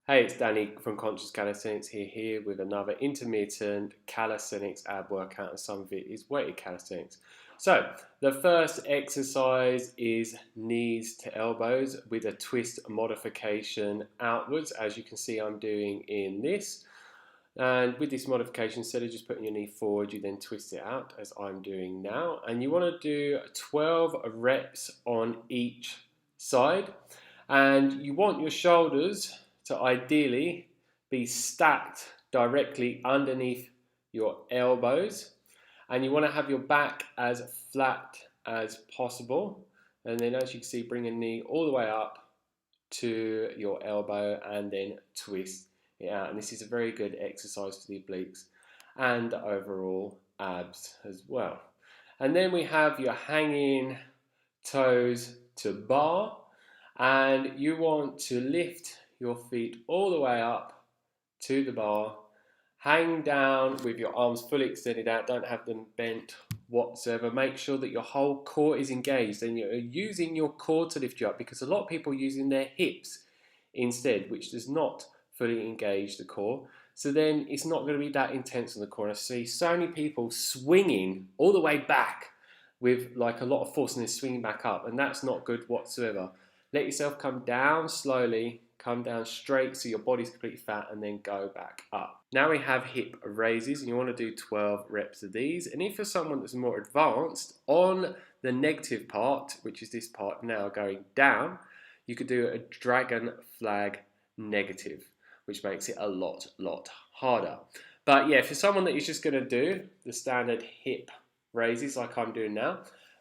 Hey, it's Danny from Conscious Calisthenics here with another intermittent calisthenics ab workout, and some of it is weighted calisthenics. So, the first exercise is knees to elbows with a twist modification outwards, as you can see I'm doing in this. And with this modification, instead of just putting your knee forward, you then twist it out, as I'm doing now. And you want to do 12 reps on each side. And you want your shoulders to ideally be stacked directly underneath your elbows, and you want to have your back as flat as possible. And then, as you can see, bring a knee all the way up to your elbow and then twist it out. And this is a very good exercise for the obliques and overall abs as well. And then we have your hanging toes to bar, and you want to lift your feet all the way up to the bar, hang down with your arms fully extended out, don't have them bent whatsoever. Make sure that your whole core is engaged and you're using your core to lift you up, because a lot of people are using their hips instead, which does not fully engage the core. So then it's not going to be that intense on the core. I see so many people swinging all the way back with like a lot of force and then swinging back up, and that's not good whatsoever. Let yourself come down slowly, come down straight so your body's completely fat, and then go back up. Now we have hip raises, and you want to do 12 reps of these. And if you're someone that's more advanced, on the negative part, which is this part now going down, you could do a dragon flag negative, which makes it a lot harder. But yeah, for someone that is just going to do the standard hip raises like I'm doing now,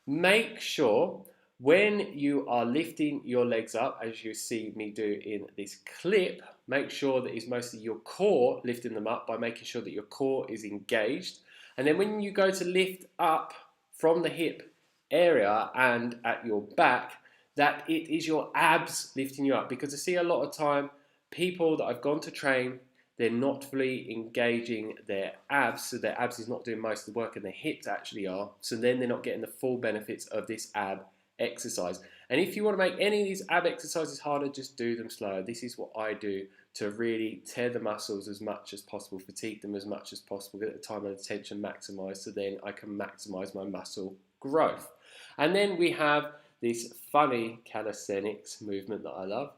make sure when you are lifting your legs up, as you see me do in this clip, make sure that it's mostly your core lifting them up by making sure that your core is engaged. And then when you go to lift up from the hip area and at your back, that it is your abs lifting you up. Because I see a lot of time people that I've gone to train, they're not fully engaging their abs, so their abs is not doing most of the work and their hips actually are. So then they're not getting the full benefits of this ab exercise. And if you want to make any of these ab exercises harder, just do them slower. This is what I do to really tear the muscles as much as possible, fatigue them as much as possible, get the time and attention maximized, so then I can maximize my muscle growth. And then we have this funny calisthenics movement that I love,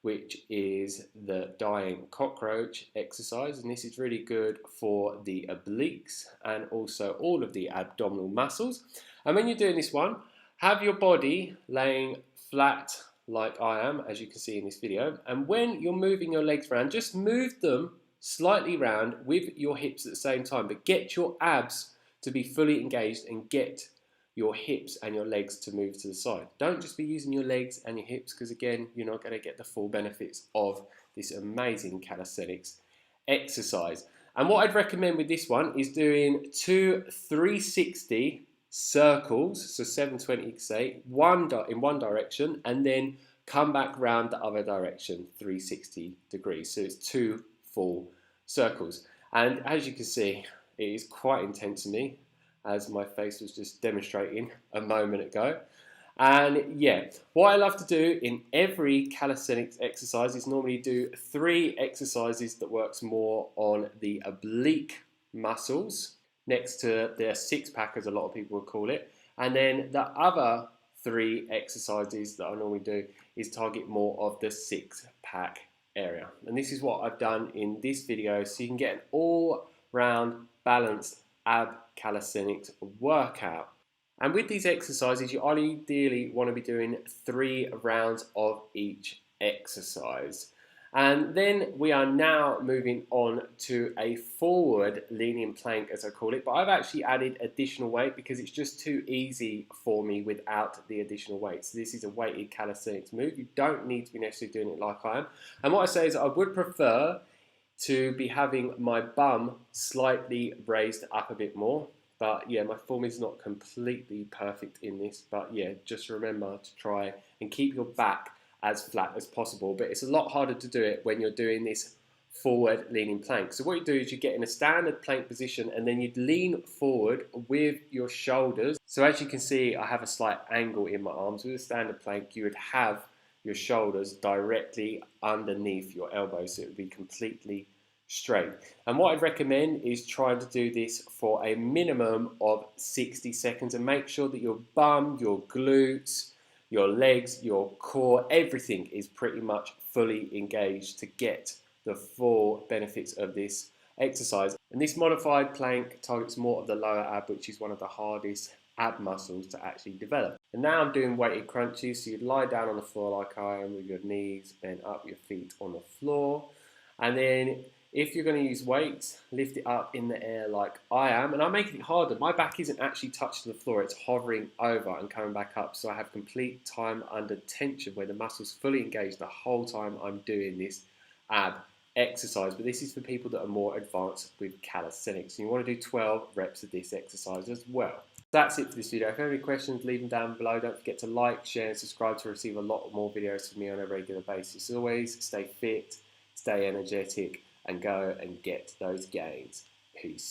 which is the dying cockroach exercise. And this is really good for the obliques and also all of the abdominal muscles. And when you're doing this one, have your body laying flat like I am, as you can see in this video. And when you're moving your legs around, just move them slightly round with your hips at the same time, but get your abs to be fully engaged and get your hips and your legs to move to the side. Don't just be using your legs and your hips, because again, you're not going to get the full benefits of this amazing calisthenics exercise. And what I'd recommend with this one is doing 2 360 circles, so 720 say, in one direction, and then come back round the other direction 360 degrees. So it's 2 full circles. And as you can see, it is quite intense to me, as my face was just demonstrating a moment ago. And yeah, what I love to do in every calisthenics exercise is normally do 3 exercises that works more on the oblique muscles, next to their six-pack, as a lot of people would call it. And then the other 3 exercises that I normally do is target more of the six-pack area. And this is what I've done in this video, so you can get an all-round balanced ab calisthenics workout. And with these exercises, you ideally want to be doing 3 rounds of each exercise. And then we are now moving on to a forward leaning plank, as I call it. But I've actually added additional weight because it's just too easy for me without the additional weight. So this is a weighted calisthenics move. You don't need to be necessarily doing it like I am. And what I say is I would prefer to be having my bum slightly raised up a bit more. But yeah, my form is not completely perfect in this. But yeah, just remember to try and keep your back as flat as possible. But it's a lot harder to do it when you're doing this forward leaning plank. So what you do is you get in a standard plank position, and then you'd lean forward with your shoulders. So as you can see, I have a slight angle in my arms. With a standard plank, you would have your shoulders directly underneath your elbows, so it would be completely straight. And what I'd recommend is trying to do this for a minimum of 60 seconds, and make sure that your bum, your glutes, your legs, your core, everything is pretty much fully engaged to get the full benefits of this exercise. And this modified plank targets more of the lower ab, which is one of the hardest ab muscles to actually develop. And now I'm doing weighted crunches, so you'd lie down on the floor like I am with your knees bent up, your feet on the floor. And then if you're going to use weights, lift it up in the air like I am. And I'm making it harder. My back isn't actually touching the floor. It's hovering over and coming back up. So I have complete time under tension where the muscle's fully engaged the whole time I'm doing this ab exercise. But this is for people that are more advanced with calisthenics. And you want to do 12 reps of this exercise as well. That's it for this video. If you have any questions, leave them down below. Don't forget to like, share, and subscribe to receive a lot more videos from me on a regular basis. As always, stay fit, stay energetic, and go and get those gains. Peace.